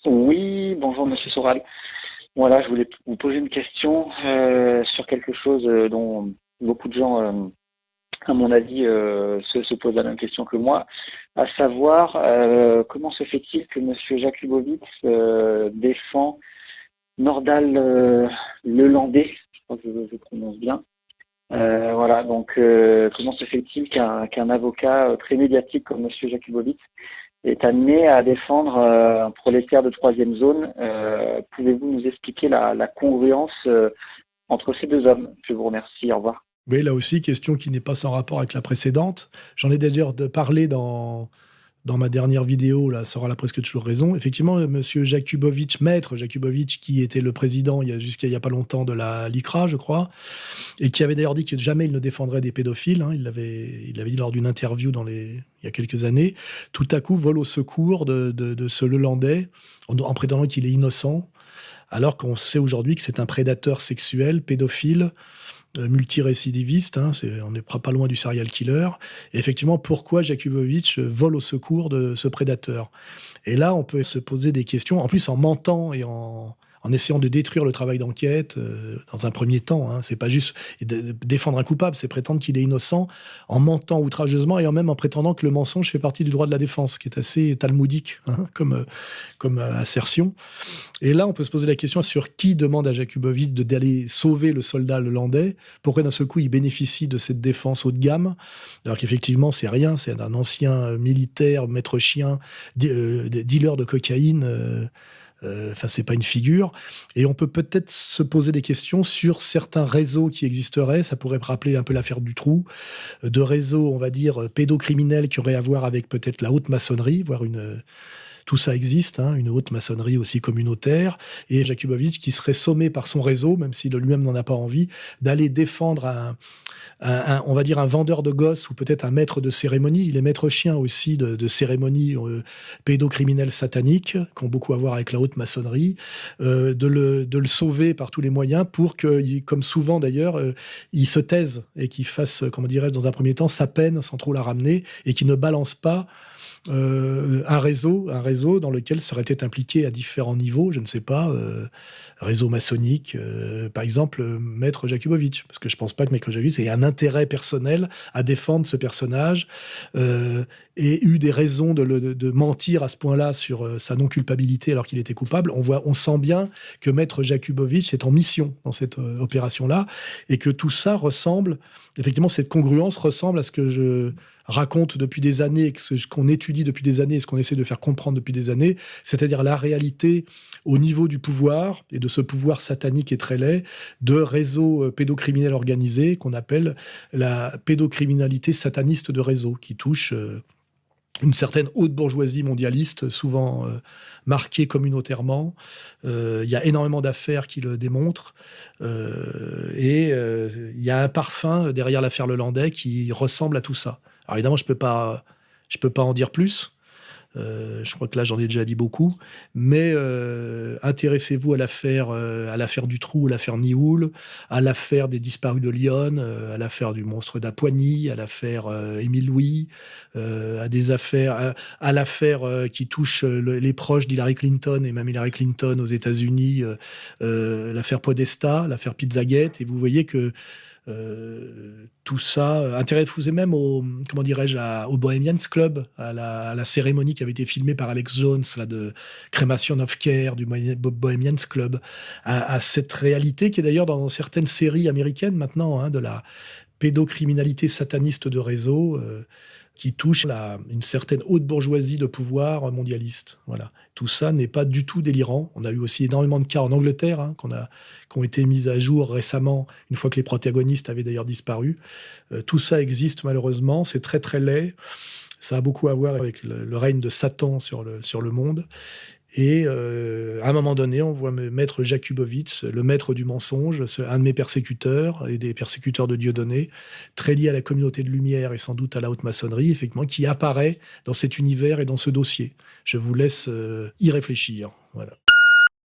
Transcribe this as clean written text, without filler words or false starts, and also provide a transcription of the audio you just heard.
Oui, bonjour Monsieur Soral. Voilà, je voulais vous poser une question sur quelque chose dont beaucoup de gens, à mon avis, se posent la même question que moi, à savoir comment se fait-il que Monsieur Jakubowicz défend Nordal Lelandais, je crois que je prononce bien. Voilà, donc comment se fait-il qu'un avocat très médiatique comme Monsieur Jakubowicz est amené à défendre un prolétaire de troisième zone? Pouvez-vous nous expliquer la congruence entre ces deux hommes? Je vous remercie, au revoir. Oui, là aussi, question qui n'est pas sans rapport avec la précédente. J'en ai d'ailleurs parlé dans ma dernière vidéo, là, Soral a presque toujours raison. Effectivement, monsieur Jakubowicz, maître Jakubowicz, qui était le président jusqu'à il y a pas longtemps de la LICRA, je crois, et qui avait d'ailleurs dit que jamais il ne défendrait des pédophiles, hein, il l'avait dit lors d'une interview il y a quelques années, tout à coup vole au secours de ce Lelandais en prétendant qu'il est innocent, alors qu'on sait aujourd'hui que c'est un prédateur sexuel, pédophile, multirécidiviste, hein, on n'est pas loin du serial killer. Et effectivement, pourquoi Jakubowicz vole au secours de ce prédateur? Et là, on peut se poser des questions, en plus en mentant et en essayant de détruire le travail d'enquête dans un premier temps. Hein. C'est pas juste défendre un coupable, c'est prétendre qu'il est innocent en mentant outrageusement et même en prétendant que le mensonge fait partie du droit de la défense, ce qui est assez talmudique hein, comme assertion. Et là, on peut se poser la question sur qui demande à Jakubowicz d'aller sauver le soldat hollandais. Pourquoi d'un seul coup il bénéficie de cette défense haut de gamme, alors qu'effectivement c'est rien, c'est un ancien militaire, maître chien, dealer de cocaïne. Enfin, c'est pas une figure. Et on peut peut-être se poser des questions sur certains réseaux qui existeraient. Ça pourrait me rappeler un peu l'affaire du Trou, de réseaux, on va dire, pédocriminels qui auraient à voir avec peut-être la haute maçonnerie, voire tout ça existe, hein, une haute maçonnerie aussi communautaire, et Jakubowicz qui serait sommé par son réseau, même s'il lui-même n'en a pas envie, d'aller défendre on va dire un vendeur de gosses ou peut-être un maître de cérémonie. Il est maître chien aussi de cérémonies pédocriminelles sataniques, qui ont beaucoup à voir avec la haute maçonnerie, de le sauver par tous les moyens pour que, comme souvent d'ailleurs, il se taise et qu'il fasse, comment dirais-je, dans un premier temps, sa peine sans trop la ramener et qu'il ne balance pas un réseau dans lequel seraient peut-être impliqués à différents niveaux, je ne sais pas, réseau maçonnique, par exemple, Maître Jakubowicz, parce que je ne pense pas que Maître Jakubowicz ait un intérêt personnel à défendre ce personnage et eu des raisons de mentir à ce point-là sur sa non-culpabilité alors qu'il était coupable. On sent bien que Maître Jakubowicz est en mission dans cette opération-là et que tout ça ressemble, effectivement, cette congruence ressemble à ce que je raconte depuis des années, ce qu'on étudie depuis des années et ce qu'on essaie de faire comprendre depuis des années, c'est-à-dire la réalité au niveau du pouvoir et de ce pouvoir satanique et très laid de réseaux pédocriminels organisés qu'on appelle la pédocriminalité sataniste de réseau, qui touche une certaine haute bourgeoisie mondialiste, souvent marquée communautairement. Il y a énormément d'affaires qui le démontrent. Et il y a un parfum derrière l'affaire Lelandais qui ressemble à tout ça. Alors évidemment, je peux pas en dire plus. Je crois que là, j'en ai déjà dit beaucoup. Mais intéressez-vous à l'affaire du Trou, à l'affaire Nioul, à l'affaire des disparus de Lyon, à l'affaire du monstre d'Apoigny, à l'affaire Émile Louis, à des affaires, à l'affaire qui touche les proches d'Hillary Clinton et même Hillary Clinton aux États-Unis, l'affaire Podesta, l'affaire Pizzagate. Et vous voyez que tout ça, intéressez-vous même comment dirais-je, au Bohemians Club, à la cérémonie qui avait été filmée par Alex Jones, là, de Cremation of Care, du Bohemians Club, à cette réalité qui est d'ailleurs dans certaines séries américaines maintenant, hein, de la pédocriminalité sataniste de réseau, qui touche une certaine haute bourgeoisie de pouvoir mondialiste. Voilà. Tout ça n'est pas du tout délirant. On a eu aussi énormément de cas en Angleterre qui ont été mis à jour récemment, une fois que les protagonistes avaient d'ailleurs disparu. Tout ça existe malheureusement, c'est très très laid. Ça a beaucoup à voir avec le règne de Satan sur le monde. Et à un moment donné, on voit Maître Jakubowicz, le maître du mensonge, un de mes persécuteurs et des persécuteurs de Dieudonné, très lié à la communauté de lumière et sans doute à la haute maçonnerie, effectivement, qui apparaît dans cet univers et dans ce dossier. Je vous laisse y réfléchir. Voilà.